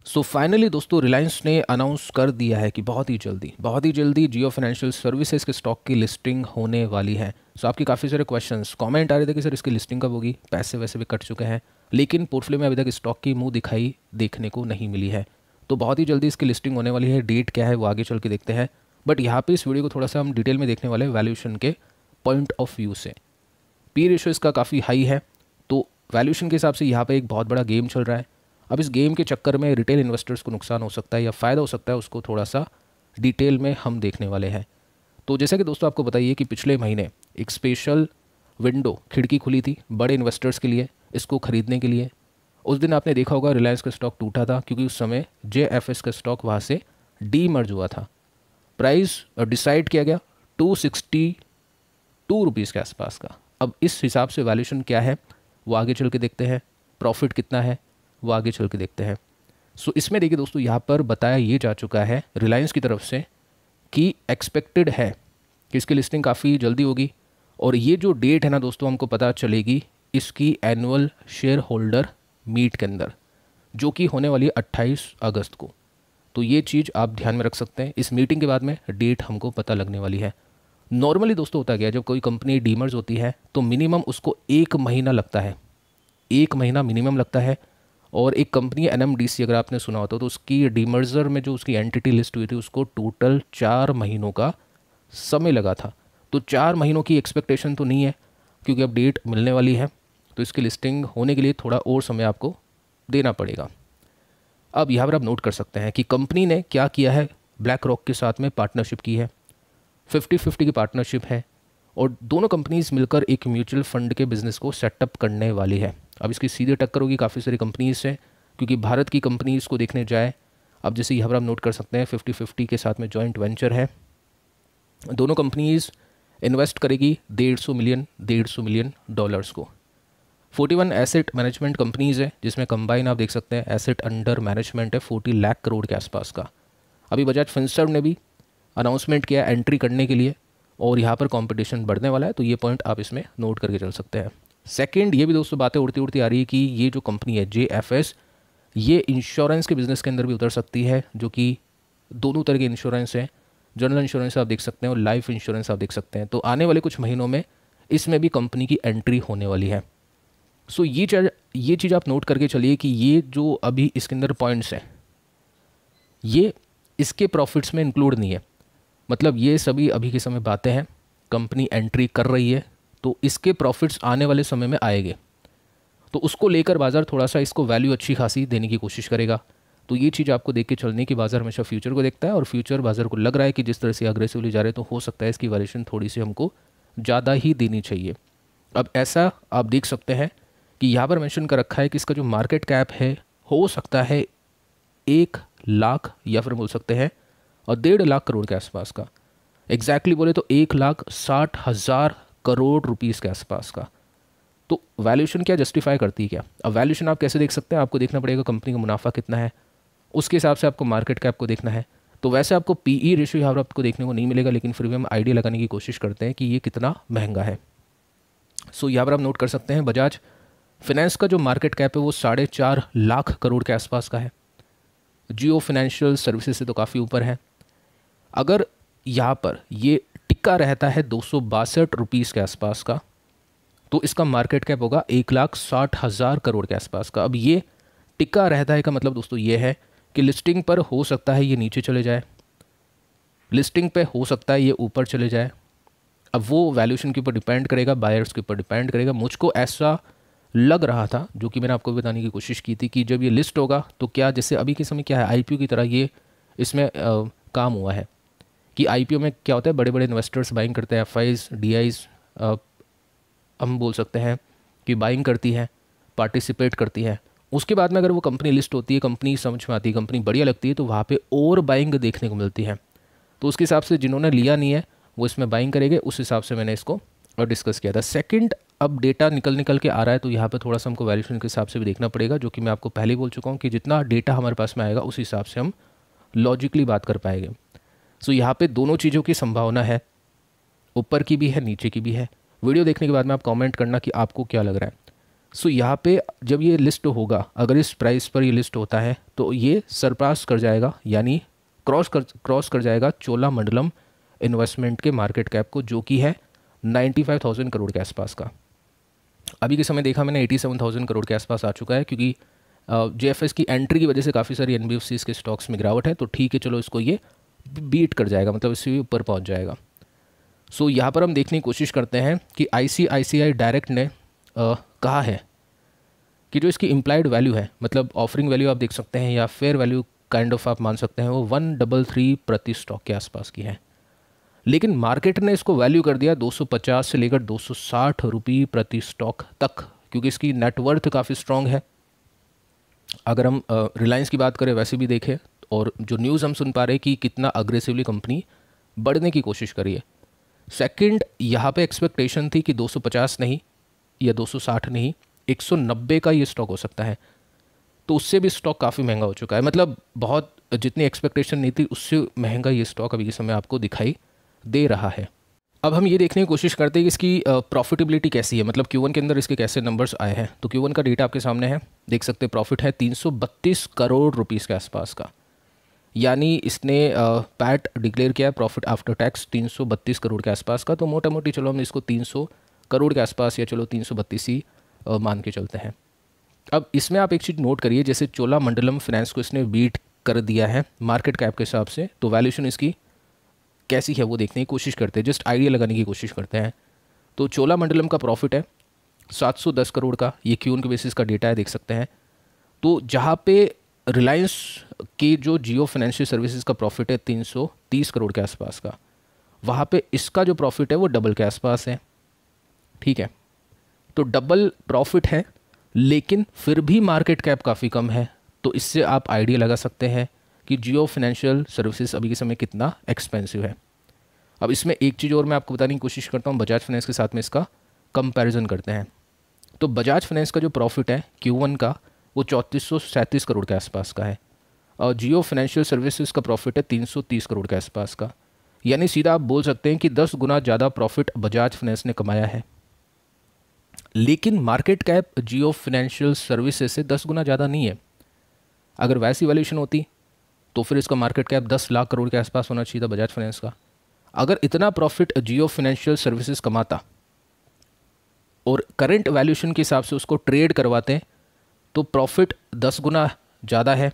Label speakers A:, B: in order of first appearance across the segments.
A: So finally दोस्तों रिलायंस ने announce कर दिया है कि बहुत ही जल्दी जियो फाइनेंशियल सर्विसेज के स्टॉक की लिस्टिंग होने वाली है। सो आपके काफ़ी सारे क्वेश्चंस कमेंट आ रहे थे कि सर इसकी लिस्टिंग कब होगी, पैसे वैसे भी कट चुके हैं, लेकिन पोर्टफोलियो में अभी तक स्टॉक की मुंह दिखाई देखने को नहीं मिली है। तो बहुत ही जल्दी इसकी लिस्टिंग होने वाली है। डेट क्या है वो आगे चल के देखते हैं, बट यहाँ पे इस वीडियो को थोड़ा सा हम डिटेल में देखने वाले हैं वैल्यूएशन के पॉइंट ऑफ व्यू से। पी रेशियो इसका काफ़ी हाई है, तो वैल्यूएशन के हिसाब से यहाँ पे एक बहुत बड़ा गेम चल रहा है। अब इस गेम के चक्कर में रिटेल इन्वेस्टर्स को नुकसान हो सकता है या फ़ायदा हो सकता है, उसको थोड़ा सा डिटेल में हम देखने वाले हैं। तो जैसा कि दोस्तों आपको बताइए कि पिछले महीने एक स्पेशल विंडो खिड़की खुली थी बड़े इन्वेस्टर्स के लिए इसको खरीदने के लिए। उस दिन आपने देखा होगा रिलायंस का स्टॉक टूटा था, क्योंकि उस समय JFS का स्टॉक वहाँ से डीमर्ज हुआ था। प्राइस डिसाइड किया गया 262 रुपीज़ के आसपास का। अब इस हिसाब से वैल्यूएशन क्या है वो आगे चल के देखते हैं, प्रॉफिट कितना है वो आगे चल के देखते हैं। सो इसमें देखिए दोस्तों, यहाँ पर बताया ये जा चुका है रिलायंस की तरफ से कि एक्सपेक्टेड है कि इसकी लिस्टिंग काफ़ी जल्दी होगी, और ये जो डेट है ना दोस्तों हमको पता चलेगी इसकी एनुअल शेयर होल्डर मीट के अंदर, जो कि होने वाली है 28 अगस्त को। तो ये चीज़ आप ध्यान में रख सकते हैं, इस मीटिंग के बाद में डेट हमको पता लगने वाली है। नॉर्मली दोस्तों होता गया, जब कोई कंपनी डीमर्ज होती है तो मिनिमम उसको 1 महीना लगता है, 1 महीना मिनिमम लगता है। और एक कंपनी NMDC अगर आपने सुना होता तो उसकी डीमर्जर में जो उसकी एंटिटी लिस्ट हुई थी उसको टोटल 4 महीनों का समय लगा था। तो 4 महीनों की एक्सपेक्टेशन तो नहीं है, क्योंकि अब डेट मिलने वाली है, तो इसकी लिस्टिंग होने के लिए थोड़ा और समय आपको देना पड़ेगा। अब यहाँ पर आप नोट कर सकते हैं कि कंपनी ने क्या किया है, ब्लैक रॉक के साथ में पार्टनरशिप की है, 50-50 की पार्टनरशिप है, और दोनों कंपनीज मिलकर एक म्यूचुअल फंड के बिज़नेस को सेटअप करने वाली है। अब इसकी सीधे टक्कर होगी काफ़ी सारी कंपनीज से, क्योंकि भारत की कंपनीज को देखने जाए, अब जैसे यहाँ पर हम नोट कर सकते हैं 50-50 के साथ में जॉइंट वेंचर है। दोनों कंपनीज इन्वेस्ट करेगी $150 मिलियन को। 41 एसेट मैनेजमेंट कंपनीज है, जिसमें कंबाइन आप देख सकते हैं एसेट अंडर मैनेजमेंट है 40 लाख करोड़ के आसपास का। अभी बजाज फिनसर्व ने भी अनाउंसमेंट किया एंट्री करने के लिए, और यहाँ पर कंपटीशन बढ़ने वाला है, तो ये पॉइंट आप इसमें नोट करके चल सकते हैं। सेकंड, ये भी दोस्तों बातें उड़ती उड़ती आ रही है कि ये जो कंपनी है JFS, ये इंश्योरेंस के बिज़नेस के अंदर भी उतर सकती है, जो कि दोनों तरह के इंश्योरेंस हैं। जनरल इंश्योरेंस आप देख सकते हैं और लाइफ इंश्योरेंस आप देख सकते हैं। तो आने वाले कुछ महीनों में इसमें भी कंपनी की एंट्री होने वाली है। सो ये चीज़ आप नोट करके चलिए कि ये जो अभी इसके अंदर पॉइंट्स हैं ये इसके प्रॉफिट्स में इंक्लूड नहीं है। मतलब ये सभी अभी के समय बातें हैं, कंपनी एंट्री कर रही है तो इसके प्रॉफिट्स आने वाले समय में आएंगे, तो उसको लेकर बाज़ार थोड़ा सा इसको वैल्यू अच्छी खासी देने की कोशिश करेगा। तो ये चीज़ आपको देख के चलने की, बाज़ार हमेशा फ्यूचर को देखता है, और फ्यूचर बाज़ार को लग रहा है कि जिस तरह से अग्रेसिवली जा रहे हैं तो हो सकता है इसकी वैल्यूएशन थोड़ी सी हमको ज़्यादा ही देनी चाहिए। अब ऐसा आप देख सकते हैं कि यहाँ पर मेंशन कर रखा है कि इसका जो मार्केट कैप है हो सकता है 1 लाख या फिर बोल सकते हैं और 1.5 लाख करोड़ के आसपास का। एग्जैक्टली बोले तो 1,60,000 करोड़ रुपीज़ के आसपास का। तो वैल्यूएशन क्या जस्टिफाई करती है क्या? अब वैल्यूएशन आप कैसे देख सकते हैं, आपको देखना पड़ेगा कंपनी का मुनाफा कितना है, उसके हिसाब से आपको मार्केट कैप को देखना है। तो वैसे आपको PE रेशियो यहाँ पर आपको देखने को नहीं मिलेगा, लेकिन फिर भी हम आइडिया लगाने की कोशिश करते हैं कि ये कितना महंगा है। सो यहाँ पर आप नोट कर सकते हैं बजाज फाइनेंस का जो मार्केट कैप है वो 4.5 लाख करोड़ के आसपास का है। जियो फाइनेंशियल सर्विसेज से तो काफ़ी ऊपर है। अगर यहाँ पर ये टिक्का रहता है 262 रुपीज़ के आसपास का, तो इसका मार्केट कैप होगा 1,60,000 करोड़ के आसपास का। अब ये टिक्का रहता है का मतलब दोस्तों ये है कि लिस्टिंग पर हो सकता है ये नीचे चले जाए, लिस्टिंग पे हो सकता है ये ऊपर चले जाए। अब वो वैल्यूएशन के ऊपर डिपेंड करेगा, बायर्स के ऊपर डिपेंड करेगा। मुझको ऐसा लग रहा था, जो कि मैंने आपको बताने की कोशिश की थी, कि जब ये लिस्ट होगा तो क्या जैसे अभी के समय क्या है IPO की तरह ये इसमें काम हुआ है कि IPO में क्या होता है, बड़े बड़े इन्वेस्टर्स बाइंग करते हैं, FIs DIs हम बोल सकते हैं कि बाइंग करती है, पार्टिसिपेट करती है। उसके बाद में अगर वो कंपनी लिस्ट होती है, कंपनी समझ में आती है, कंपनी बढ़िया लगती है, तो वहाँ पे और बाइंग देखने को मिलती है। तो उसके हिसाब से जिन्होंने लिया नहीं है वो इसमें बाइंग करेंगे, उस हिसाब से मैंने इसको और डिस्कस किया था। सेकंड, अब डेटा निकल के आ रहा है, तो यहाँ पे थोड़ा सा हमको वैल्यूएशन के हिसाब से भी देखना पड़ेगा, जो कि मैं आपको पहले ही बोल चुका हूँ कि जितना डेटा हमारे पास में आएगा उस हिसाब से हम लॉजिकली बात कर पाएंगे। सो यहाँ पे दोनों चीज़ों की संभावना है, ऊपर की भी है नीचे की भी है। वीडियो देखने के बाद में आप कमेंट करना कि आपको क्या लग रहा है। सो यहाँ पे जब ये लिस्ट होगा, अगर इस प्राइस पर ये लिस्ट होता है तो ये सरपास कर जाएगा, यानी क्रॉस कर जाएगा चोलामंडलम इन्वेस्टमेंट के मार्केट कैप को, जो कि है 95,000 करोड़ के आसपास का। अभी के समय देखा मैंने 87,000 करोड़ के आसपास आ चुका है, क्योंकि जेएफएस की एंट्री की वजह से काफ़ी सारी एनबीएफसीज के स्टॉक्स में गिरावट है। तो ठीक है, चलो इसको ये बीट कर जाएगा, मतलब इससे भी ऊपर पहुंच जाएगा। सो यहाँ पर हम देखने की कोशिश करते हैं कि आईसीआईसीआई डायरेक्ट ने कहा है कि जो इसकी इम्प्लाइड वैल्यू है, मतलब ऑफरिंग वैल्यू आप देख सकते हैं या फेयर वैल्यू काइंड ऑफ आप मान सकते हैं, वो 133 प्रति स्टॉक के आसपास की है। लेकिन मार्केट ने इसको वैल्यू कर दिया 250 से लेकर 260 रुपये प्रति स्टॉक तक, क्योंकि इसकी नेटवर्थ काफ़ी स्ट्रॉन्ग है। अगर हम रिलायंस की बात करें वैसे भी देखें, और जो न्यूज़ हम सुन पा रहे हैं कि कितना अग्रेसिवली कंपनी बढ़ने की कोशिश करी है। सेकंड, यहाँ पे एक्सपेक्टेशन थी कि 250 नहीं या 260 नहीं, 190 का ये स्टॉक हो सकता है। तो उससे भी स्टॉक काफ़ी महंगा हो चुका है, मतलब बहुत जितनी एक्सपेक्टेशन नहीं थी उससे महंगा ये स्टॉक अभी के समय आपको दिखाई दे रहा है। अब हम ये देखने की कोशिश करते हैं कि इसकी प्रॉफिटेबिलिटी कैसी है, मतलब Q1 के अंदर इसके कैसे नंबर्स आए हैं। तो Q1 का डेटा आपके सामने है, देख सकते हैं प्रॉफिट है 332 करोड़ रुपीस के आसपास का, यानी इसने पैट डिक्लेयर किया प्रॉफिट आफ्टर टैक्स 332 करोड़ के आसपास का। तो मोटा मोटी चलो हम इसको 300 करोड़ के आसपास या चलो 332 ही मान के चलते हैं। अब इसमें आप एक चीज़ नोट करिए, जैसे चोलामंडलम फाइनेंस को इसने बीट कर दिया है मार्केट कैप के हिसाब से, तो वैल्यूएशन इसकी कैसी है वो देखने की कोशिश करते हैं, जस्ट आइडिया लगाने की कोशिश करते हैं। तो चोलामंडलम का प्रॉफिट है 710 करोड़ का, ये Q1 के बेसिस का डेटा है, देख सकते हैं। तो जहाँ पे रिलायंस के जो जियो फाइनेंशियल सर्विसेज का प्रॉफिट है 330 करोड़ के आसपास का, वहाँ पे इसका जो प्रॉफिट है वो डबल के आसपास है। ठीक है, तो डबल प्रॉफिट है, लेकिन फिर भी मार्केट कैप काफ़ी कम है। तो इससे आप आइडिया लगा सकते हैं कि जियो फाइनेंशियल सर्विसेज अभी के समय कितना एक्सपेंसिव है। अब इसमें एक चीज़ और मैं आपको बताने की कोशिश करता हूँ, बजाज फाइनेंस के साथ में इसका कंपैरिजन करते हैं। तो बजाज फाइनेंस का जो प्रॉफिट है Q1 का वो 3437 करोड़ के आसपास का है, और जियो फाइनेंशियल सर्विसेज का प्रॉफिट है 330 करोड़ के आसपास का, यानी सीधा आप बोल सकते हैं कि 10 गुना ज़्यादा प्रॉफिट बजाज फाइनेंस ने कमाया है। लेकिन मार्केट कैप जियो फाइनेंशियल सर्विसेज से 10 गुना ज़्यादा नहीं है। अगर वैसी वैल्यूएशन होती तो फिर इसका मार्केट कैप 10 लाख करोड़ के आसपास होना चाहिए था बजाज फाइनेंस का। अगर इतना प्रॉफिट जियो फाइनेंशियल सर्विसेज कमाता और करंट वैल्यूएशन के हिसाब से उसको ट्रेड करवाते तो प्रॉफिट 10 गुना ज़्यादा है,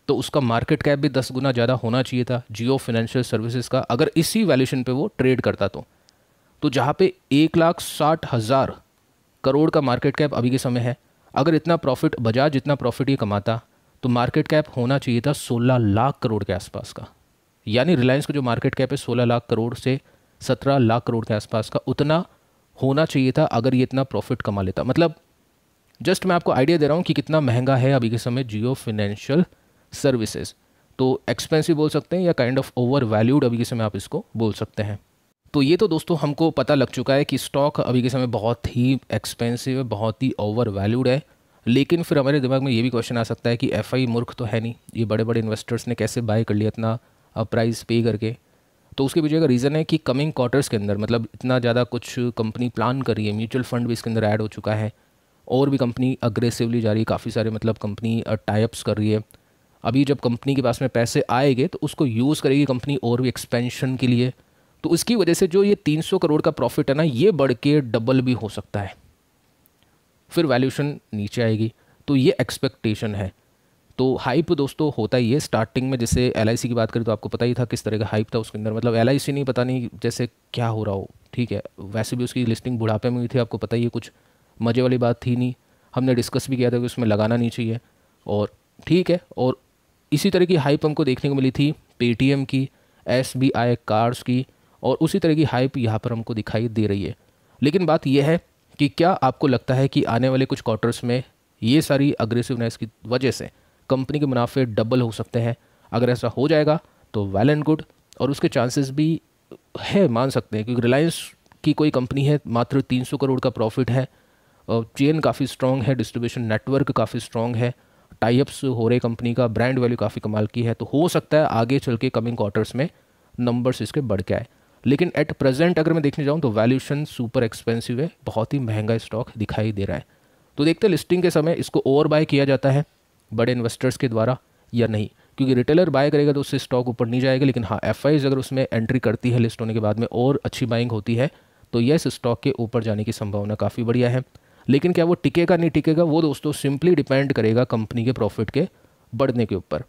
A: तो उसका मार्केट कैप भी 10 गुना ज़्यादा होना चाहिए था जियो फाइनेंशियल सर्विसेज का, अगर इसी वैल्यूएशन पे वो ट्रेड करता तो जहाँ पे 1,60,000 करोड़ का मार्केट कैप अभी के समय है, अगर इतना प्रॉफिट बजाज जितना प्रॉफिट ये कमाता तो मार्केट कैप होना चाहिए था 16 लाख करोड़ के आसपास का। यानी रिलायंस का जो मार्केट कैप है 16 लाख करोड़ से 17 लाख करोड़ के आसपास का, उतना होना चाहिए था अगर ये इतना प्रॉफिट कमा लेता। मतलब जस्ट मैं आपको आइडिया दे रहा हूँ कि कितना महंगा है अभी के समय जियो फाइनेंशियल सर्विसेज। तो एक्सपेंसिव बोल सकते हैं या काइंड ऑफ ओवर वैल्यूड अभी के समय आप इसको बोल सकते हैं। तो ये तो दोस्तों हमको पता लग चुका है कि स्टॉक अभी के समय बहुत ही एक्सपेंसिव है, बहुत ही ओवर वैल्यूड है। लेकिन फिर हमारे दिमाग में ये भी क्वेश्चन आ सकता है कि एफआई मूर्ख तो है नहीं, ये बड़े बड़े इन्वेस्टर्स ने कैसे बाय कर लिया इतना प्राइस पे करके। तो उसके पीछे का रीज़न है कि कमिंग क्वार्टर्स के अंदर, मतलब इतना ज़्यादा कुछ कंपनी प्लान कर रही है, म्यूचुअल फंड भी इसके अंदर ऐड हो चुका है, और भी कंपनी अग्रेसिवली जा रही है, काफ़ी सारे मतलब कंपनी टाइप्स कर रही है। अभी जब कंपनी के पास में पैसे आएंगे तो उसको यूज़ करेगी कंपनी और भी एक्सपेंशन के लिए। तो इसकी वजह से जो ये 300 करोड़ का प्रॉफिट है ना, ये बढ़ के डबल भी हो सकता है, फिर वैल्यूएशन नीचे आएगी। तो ये एक्सपेक्टेशन है। तो हाइप दोस्तों होता ही है स्टार्टिंग में, जैसे LIC की बात करें तो आपको पता ही था किस तरह का हाइप था उसके अंदर, मतलब LIC नहीं, पता नहीं जैसे क्या हो रहा हो। ठीक है, वैसे भी उसकी लिस्टिंग बुढ़ापे में हुई थी, आपको पता ही है, कुछ मज़े वाली बात थी नहीं, हमने डिस्कस भी किया था कि उसमें लगाना नहीं चाहिए। और ठीक है, और इसी तरह की हाइप हमको देखने को मिली थी पेटीएम की, SBI कार्ड्स की, और उसी तरह की हाइप यहाँ पर हमको दिखाई दे रही है। लेकिन बात यह है कि क्या आपको लगता है कि आने वाले कुछ क्वार्टर्स में ये सारी अग्रेसिवनेस की वजह से कंपनी के मुनाफे डबल हो सकते हैं? अगर ऐसा हो जाएगा तो वेल एंड गुड, और उसके चांसेस भी है, मान सकते हैं, क्योंकि रिलायंस की कोई कंपनी है, मात्र 300 करोड़ का प्रॉफिट है, चेन काफ़ी स्ट्रॉन्ग है, डिस्ट्रीब्यूशन नेटवर्क काफ़ी स्ट्रॉन्ग है, टाइप्स हो रहे कंपनी का, ब्रांड वैल्यू काफ़ी कमाल की है। तो हो सकता है आगे चल के कमिंग क्वार्टर्स में नंबर्स इसके बढ़ के आए। लेकिन एट प्रेजेंट अगर मैं देखने जाऊँ तो वैल्यूएशन सुपर एक्सपेंसिव है, बहुत ही महंगा स्टॉक दिखाई दे रहा है। तो देखते हैं लिस्टिंग के समय इसको ओवर बाय किया जाता है बड़े इन्वेस्टर्स के द्वारा या नहीं, क्योंकि रिटेलर बाय करेगा तो उससे स्टॉक ऊपर नहीं जाएगा, लेकिन हाँ एफआईज अगर उसमें एंट्री करती है लिस्ट होने के बाद में और अच्छी बाइंग होती है तो यस स्टॉक के ऊपर जाने की संभावना काफ़ी बढ़िया है। लेकिन क्या वो टिकेगा नहीं टिकेगा, वो दोस्तों सिंपली डिपेंड करेगा कंपनी के प्रॉफिट के बढ़ने के ऊपर।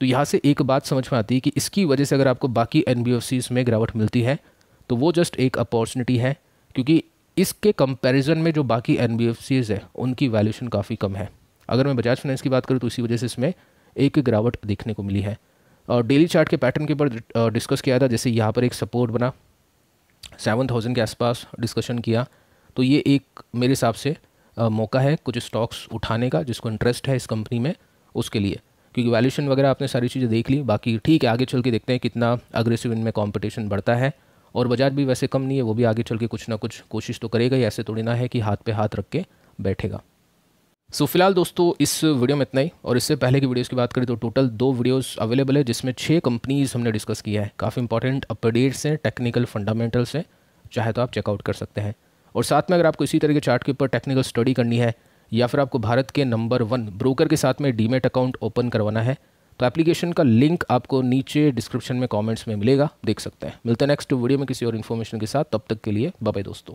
A: तो यहाँ से एक बात समझ में आती है कि इसकी वजह से अगर आपको बाकी एनबीएफसीज में गिरावट मिलती है तो वो जस्ट एक अपॉर्चुनिटी है, क्योंकि इसके कंपैरिजन में जो बाकी एनबीएफसीज है उनकी वैल्यूएशन काफ़ी कम है। अगर मैं बजाज फाइनेंस की बात करूँ तो इसी वजह से इसमें एक गिरावट देखने को मिली है। और डेली चार्ट के पैटर्न के ऊपर डिस्कस किया था, जैसे यहाँ पर एक सपोर्ट बना 7000 के आसपास डिस्कशन किया, तो ये एक मेरे हिसाब से मौका है कुछ स्टॉक्स उठाने का जिसको इंटरेस्ट है इस कंपनी में उसके लिए, क्योंकि वैल्यूएशन वगैरह आपने सारी चीज़ें देख ली। बाकी ठीक है, आगे चल के देखते हैं कितना अग्रेसिव इनमें कंपटीशन बढ़ता है। और बजाज भी वैसे कम नहीं है, वो भी आगे चल के कुछ ना कुछ कोशिश तो करेगा ही, ऐसे थोड़ी ना है कि हाथ पे हाथ रख के बैठेगा। सो फिलहाल दोस्तों इस वीडियो में इतना ही, और इससे पहले की वीडियोस की बात करें तो टोटल 2 वीडियोस अवेलेबल है जिसमें 6 कंपनीज हमने डिस्कस किया है। काफ़ी इंपॉर्टेंट अपडेट्स हैं, टेक्निकल फंडामेंटल्स हैं, चाहे तो आप चेकआउट कर सकते हैं। और साथ में अगर आपको इसी तरह के चार्ट के ऊपर टेक्निकल स्टडी करनी है या फिर आपको भारत के नंबर 1 ब्रोकर के साथ में डीमेट अकाउंट ओपन करवाना है तो एप्लीकेशन का लिंक आपको नीचे डिस्क्रिप्शन में कमेंट्स में मिलेगा, देख सकते हैं। मिलते हैं नेक्स्ट वीडियो में किसी और इन्फॉर्मेशन के साथ, तब तक के लिए बाय बाय दोस्तों।